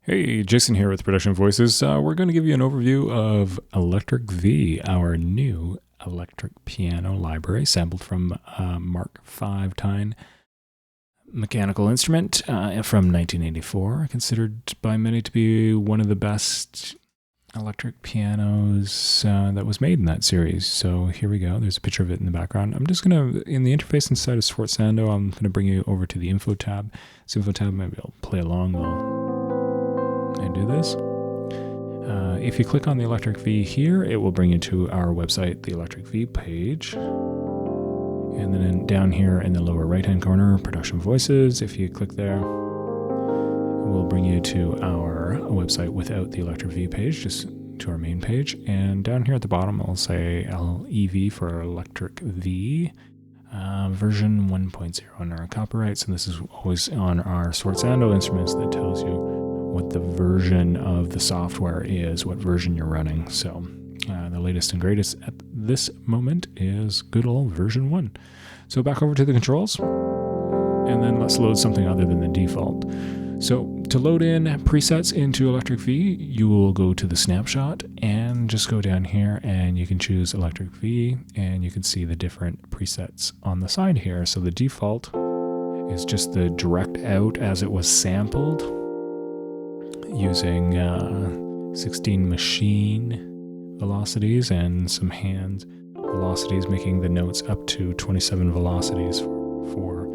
Hey, Jason here with Production Voices. We're going to give you an overview of Electric V, our new electric piano library sampled from Mark V tine mechanical instrument from 1984, considered by many to be one of the best electric pianos that was made in that series. So here we go. There's a picture of it in the background. I'm just going to, in the interface inside of Sforzando, I'm going to bring you over to the Info tab. This Info tab, maybe I'll play along and do this. If you click on the Electric V here, it will bring you to our website, the Electric V page. And then down here in the lower right-hand corner, Production Voices, if you click there, it will bring you to our website without the Electric V page, just to our main page. And down here at the bottom, I'll say LEV for Electric V, version 1.0 on our copyrights. And this is always on our Sforzando instruments that tells you what the version of the software is, what version you're running. So the latest and greatest at this moment is good old version 1. So back over to the controls, and then let's load something other than the default. So to load in presets into Electric V, you will go to the snapshot and just go down here and you can choose Electric V and you can see the different presets on the side here. So the default is just the direct out as it was sampled, using 16 machine velocities and some hand velocities, making the notes up to 27 velocities for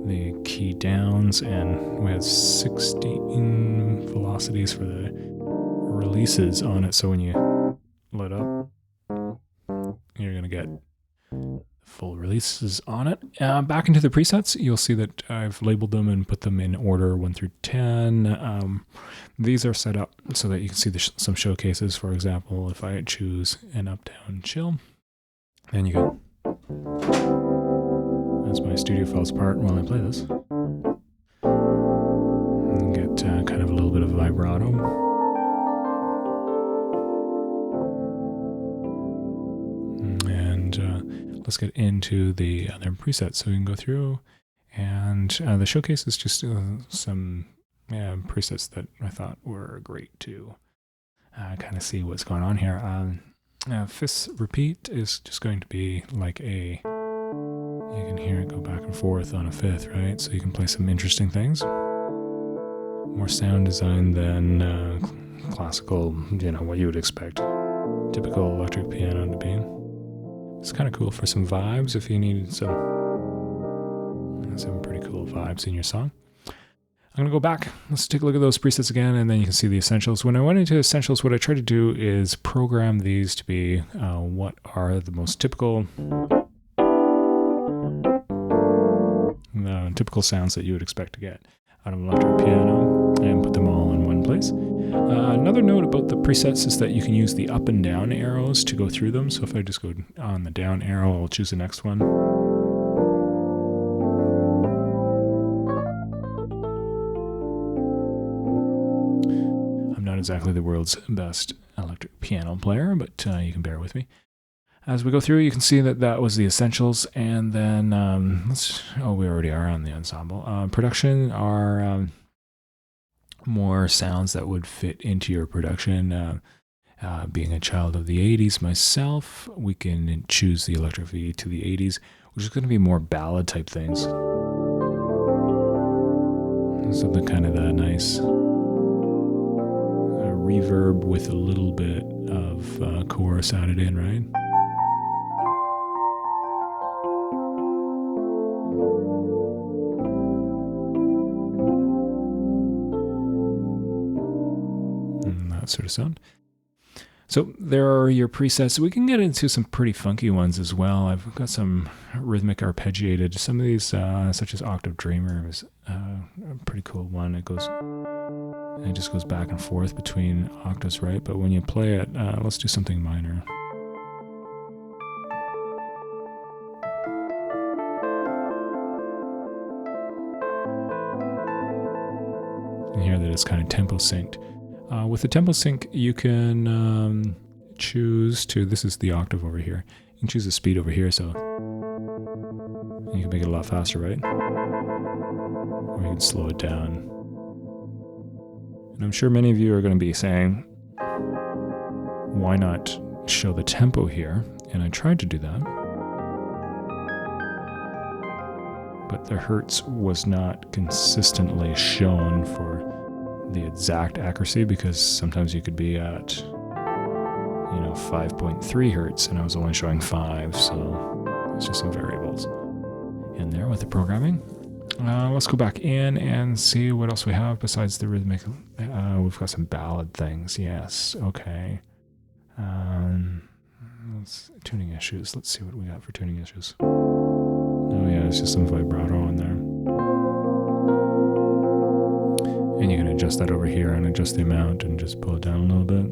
the key downs, and we have 16 velocities for the releases on it. So when you load up, you're going to get full releases on it. Back into the presets, you'll see that I've labeled them and put them in order 1 through 10. These are set up so that you can see some showcases. For example, if I choose an up-down chill, then you can, as my studio falls apart while I play this, and get kind of a little bit of vibrato. Let's get into the other presets. So we can go through, and the showcase is just some presets that I thought were great to kind of see what's going on here. Fifth repeat is just going to be like you can hear it go back and forth on a fifth, right? So you can play some interesting things. More sound design than classical, what you would expect typical electric piano to be. It's kind of cool for some vibes if you needed some pretty cool vibes in your song. I'm going to go back. Let's take a look at those presets again, and then you can see the essentials. When I went into essentials, what I tried to do is program these to be what are the most typical sounds that you would expect to get out of an electric piano, and put them all in one place. Another note about the presets is that you can use the up and down arrows to go through them. So if I just go on the down arrow, I'll choose the next one. I'm not exactly the world's best electric piano player, but you can bear with me. As we go through, you can see that was the essentials, and then we already are on the ensemble. Production are more sounds that would fit into your production. Being a child of the 80s myself, we can choose the Electric V to the 80s, which is going to be more ballad type things. Something kind of that nice reverb with a little bit of chorus added in, right? Sort of sound. So there are your presets. We can get into some pretty funky ones as well. I've got some rhythmic arpeggiated. Some of these, such as Octave Dreamer, is a pretty cool one. It just goes back and forth between octaves, right? But when you play it, let's do something minor. You can hear that it's kind of tempo synced. With the tempo sync, you can choose to, this is the octave over here, you can choose the speed over here, so you can make it a lot faster, right? Or you can slow it down. And I'm sure many of you are going to be saying, why not show the tempo here? And I tried to do that, but the hertz was not consistently shown for the exact accuracy, because sometimes you could be at 5.3 hertz and I was only showing 5, so it's just some variables in there with the programming. Let's go back in and see what else we have besides the rhythmic. We've got some ballad things. Yes, okay. Tuning issues. Let's see what we got for tuning issues. Oh yeah, it's just some vibrato in there. And you can adjust that over here and adjust the amount and just pull it down a little bit.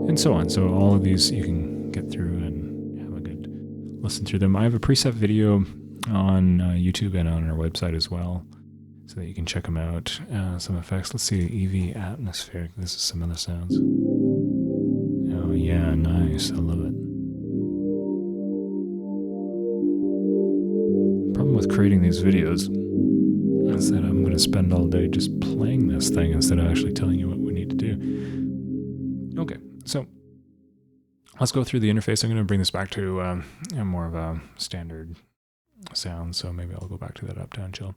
And so on. So all of these you can get through and have a good listen through them. I have a preset video on YouTube and on our website as well, so that you can check them out. Some effects. Let's see, EV atmospheric. This is some other sounds. Oh yeah, nice. I love it. The problem with creating these videos is that I'm going to spend all day just playing this thing instead of actually telling you what we need to do. Okay, so let's go through the interface. I'm going to bring this back to more of a standard sound, so maybe I'll go back to that up, down, chill.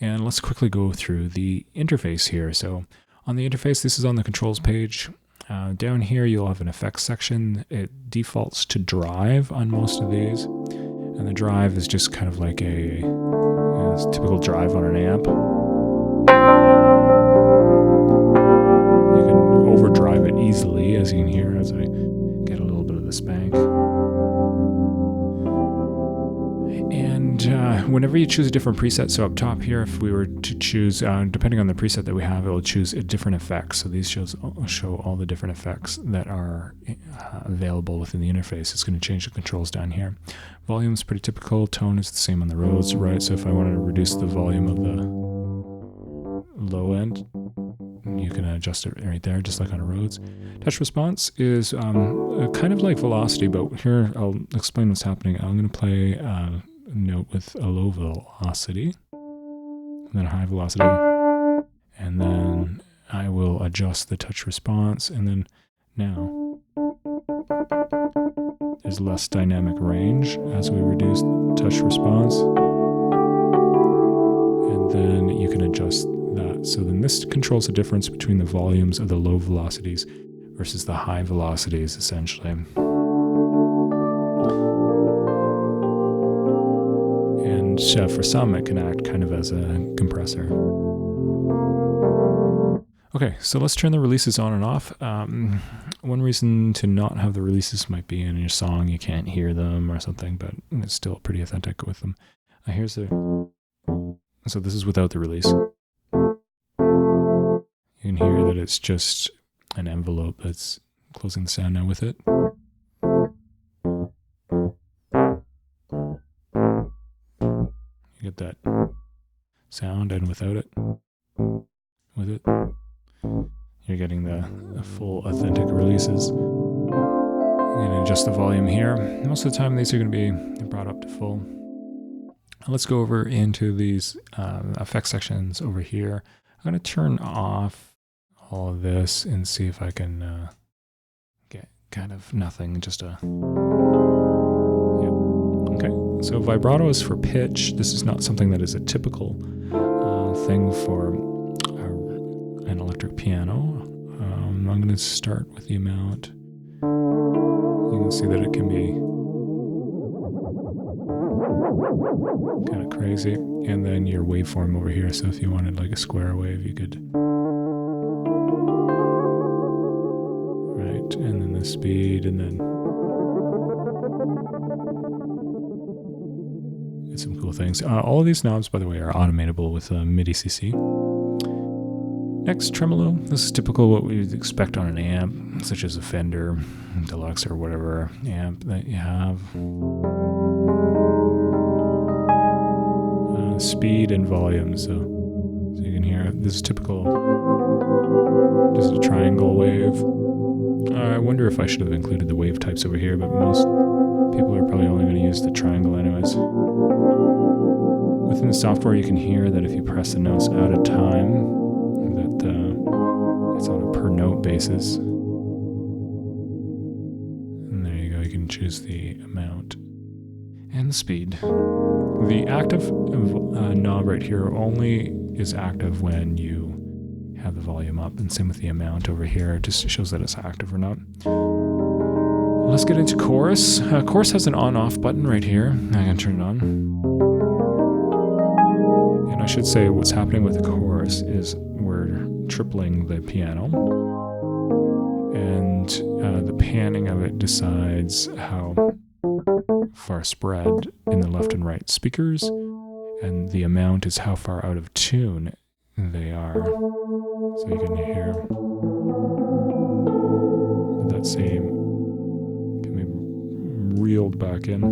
And let's quickly go through the interface here. So on the interface, this is on the controls page. Down here, you'll have an effects section. It defaults to drive on most of these. And the drive is just kind of like a typical drive on an amp. You can overdrive it easily, as you can hear, as I get a little bit of the spank. And whenever you choose a different preset, so up top here, if we were to choose, depending on the preset that we have, it will choose a different effect. So these show all the different effects that are available within the interface. It's going to change the controls down here. Volume is pretty typical. Tone is the same on the Rhodes, right? So if I wanted to reduce the volume of the low end, you can adjust it right there, just like on a Rhodes. Touch response is kind of like velocity, but here I'll explain what's happening. I'm going to play a note with a low velocity, and then a high velocity, and then I will adjust the touch response, and then now there's less dynamic range as we reduce touch response, and then you can adjust that. So then this controls the difference between the volumes of the low velocities versus the high velocities, essentially. And for some, it can act kind of as a compressor. Okay, so let's turn the releases on and off. One reason to not have the releases might be in your song, you can't hear them or something, but it's still pretty authentic with them. So this is without the release. You can hear that it's just an envelope that's closing the sound now with it. You get that sound, and without it, with it, you're getting the full authentic releases. You can adjust the volume here. Most of the time these are going to be brought up to full. Let's go over into these effects sections over here. I'm going to turn off all of this and see if I can get kind of nothing, just a... Yep. Okay, so vibrato is for pitch. This is not something that is a typical thing for an electric piano. I'm going to start with the amount. You can see that it can be kind of crazy. And then your waveform over here. So if you wanted like a square wave, you could... Right, and then the speed, and then... It's some cool things. All of these knobs, by the way, are automatable with MIDI CC. Next, tremolo. This is typical what we'd expect on an amp, such as a Fender Deluxe or whatever amp that you have. Speed and volume, so you can hear it. This is typical, just a triangle wave. I wonder if I should have included the wave types over here, but most people are probably only going to use the triangle anyways. Within the software, you can hear that if you press the notes out of time, that it's on a per note basis. And there you go, you can choose the amount and the speed. The active knob right here only is active when you have the volume up, and same with the amount over here. It just shows that it's active or not. Let's get into chorus. Chorus has an on-off button right here. I'm going to turn it on. And I should say what's happening with the chorus is we're tripling the piano. And the panning of it decides how far spread in the left and right speakers. And the amount is how far out of tune they are. So you can hear that same can be reeled back in.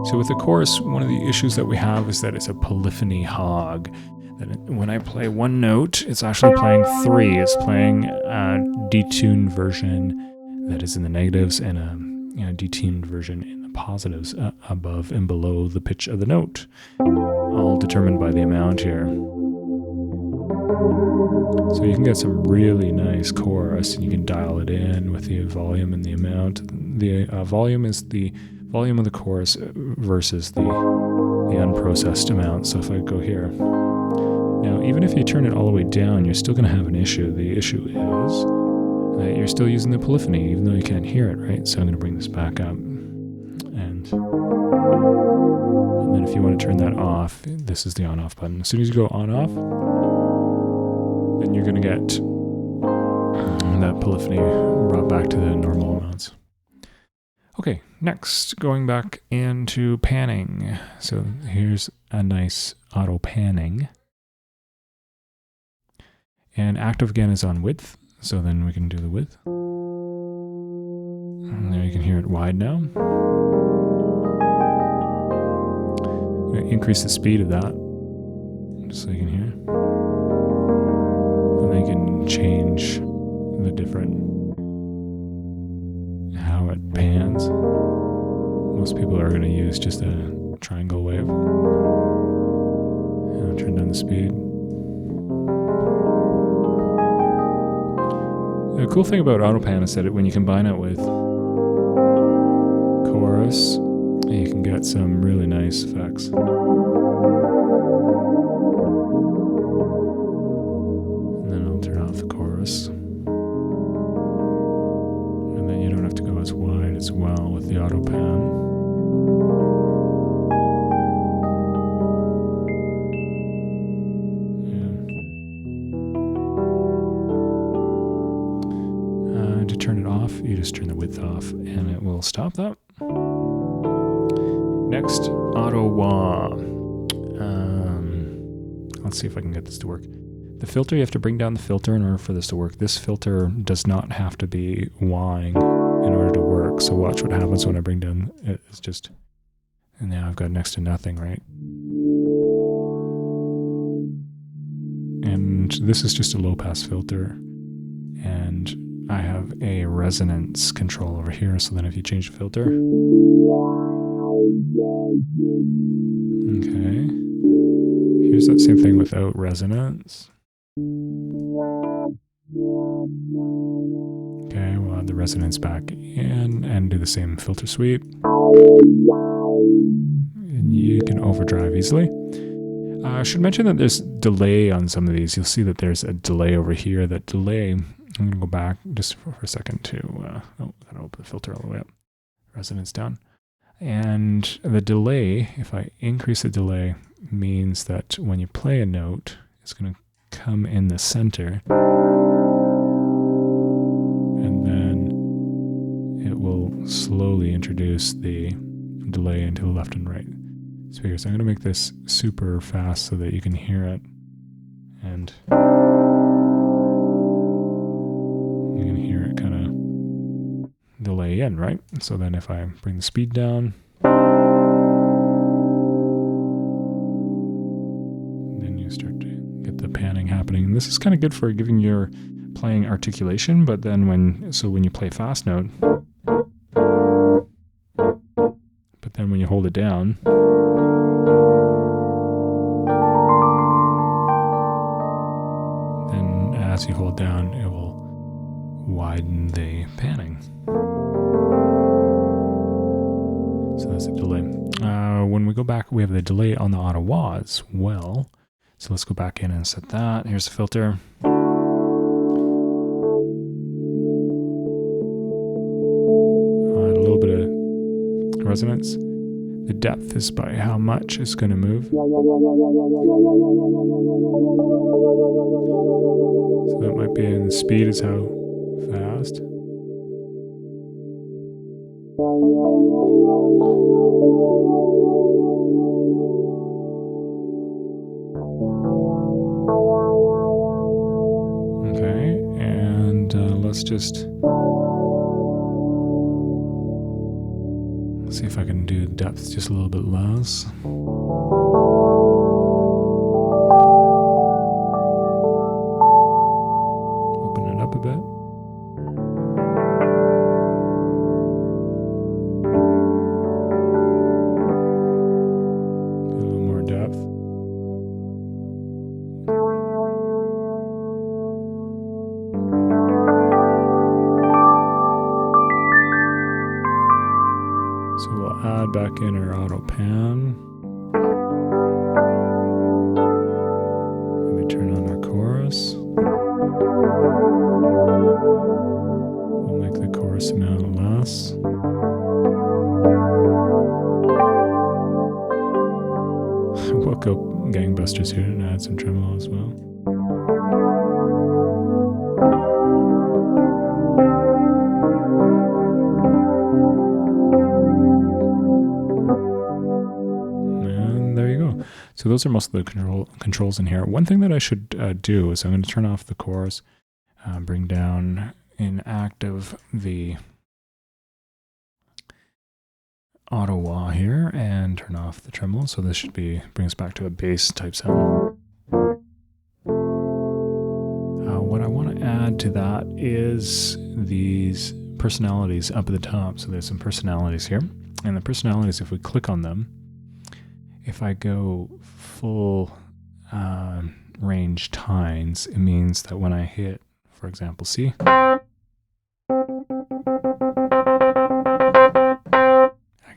So with the chorus, one of the issues that we have is that it's a polyphony hog. That when I play one note, it's actually playing three. It's playing a detuned version that is in the negatives and a detuned version in the positives above and below the pitch of the note, all determined by the amount here. So you can get some really nice chorus, and you can dial it in with the volume and the amount. The volume is the volume of the chorus versus the unprocessed amount. So if I go here, now even if you turn it all the way down, you're still going to have an issue. The issue is that you're still using the polyphony, even though you can't hear it, right? So I'm going to bring this back up. And then if you want to turn that off, this is the on-off button. As soon as you go on-off, then you're going to get that polyphony brought back to the normal amounts. Okay, next, going back into panning. So here's a nice auto panning. And active again is on width. So then we can do the width. And there you can hear it wide now. I'm going to increase the speed of that just so you can hear. And then you can change the different, how it pans. Most people are going to use just a triangle wave. And I'll turn down the speed. The cool thing about AutoPan is that when you combine it with chorus, you can get some really nice effects. And then I'll turn off the chorus. And then you don't have to go as wide as well with the AutoPan. Turn it off, you just turn the width off and it will stop that. Next, auto wah. Let's see if I can get this to work. The filter, you have to bring down the filter in order for this to work. This filter does not have to be wahing in order to work. So watch what happens when I bring down, it's just, and now I've got next to nothing, right? And this is just a low pass filter. And I have a resonance control over here, so then if you change the filter. Okay. Here's that same thing without resonance. Okay, we'll add the resonance back in and do the same filter sweep. And you can overdrive easily. I should mention that there's delay on some of these. You'll see that there's a delay over here. That delay, I'm going to go back just for a second to, gotta open the filter all the way up. Resonance down. And the delay, if I increase the delay, means that when you play a note, it's going to come in the center. And then it will slowly introduce the delay into the left and right speakers. I'm going to make this super fast so that you can hear it. And you can hear it kind of delay in, right? So then if I bring the speed down, then you start to get the panning happening. And this is kind of good for giving your playing articulation, but then when you play fast note, then when you hold it down, then as you hold down, it will widen the panning. So that's a delay. When we go back, we have the delay on the Ottawa as well. So let's go back in and set that. Here's the filter. Add a little bit of resonance. The depth is by how much it's going to move. So that might be, and the speed is how fast. Okay, and let's see if I can do depth just a little bit less. Open it up a bit. A little more depth. So we'll add back in our auto pan. Maybe turn on our chorus. We'll make the chorus amount less. We'll go gangbusters here and add some tremolo as well. So those are most of the controls in here. One thing that I should do is I'm going to turn off the chorus, bring down in active the Ottawa here, and turn off the tremolo. So this should bring us back to a bass type sound. What I want to add to that is these personalities up at the top. So there's some personalities here, and the personalities, if we click on them, if I go full range tines, it means that when I hit, for example, C, I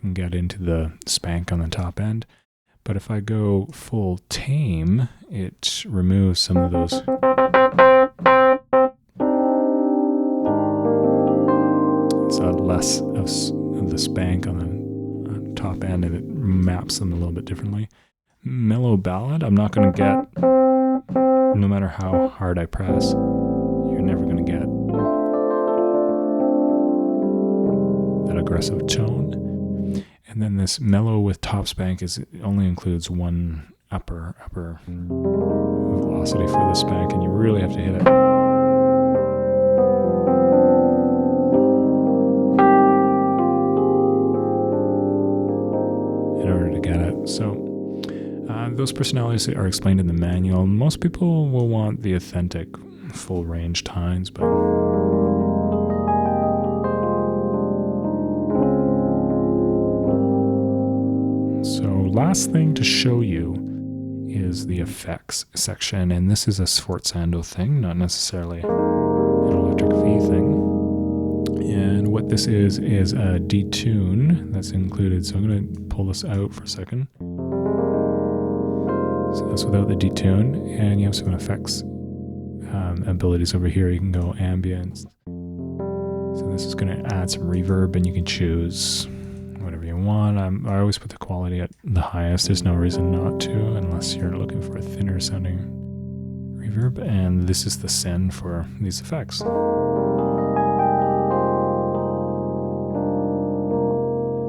can get into the spank on the top end. But if I go full tame, it removes some of those. It's less of the spank on the top end, and it maps them a little bit differently. Mellow Ballad, I'm not going to get, no matter how hard I press, you're never going to get that aggressive tone. And then this mellow with top spank only includes one upper velocity for the spank, and you really have to hit it. In order to get it. So those personalities are explained in the manual. Most people will want the authentic full range tines, but so last thing to show you is the effects section, and this is a Sforzando thing, not necessarily an electric V thing. And what this is a detune that's included. So I'm going to pull this out for a second. So that's without the detune, and you have some effects abilities over here. You can go ambience. So this is going to add some reverb, and you can choose whatever you want. I always put the quality at the highest. There's no reason not to, unless you're looking for a thinner sounding reverb. And this is the send for these effects.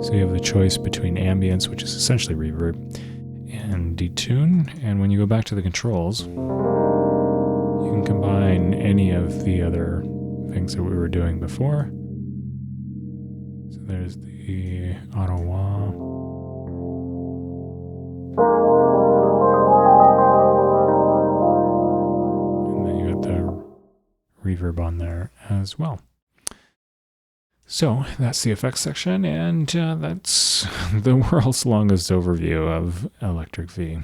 So you have the choice between ambience, which is essentially reverb, and detune. And when you go back to the controls, you can combine any of the other things that we were doing before. So there's the Ottawa. And then you got the reverb on there as well. So that's the effects section, and that's the world's longest overview of Electric V.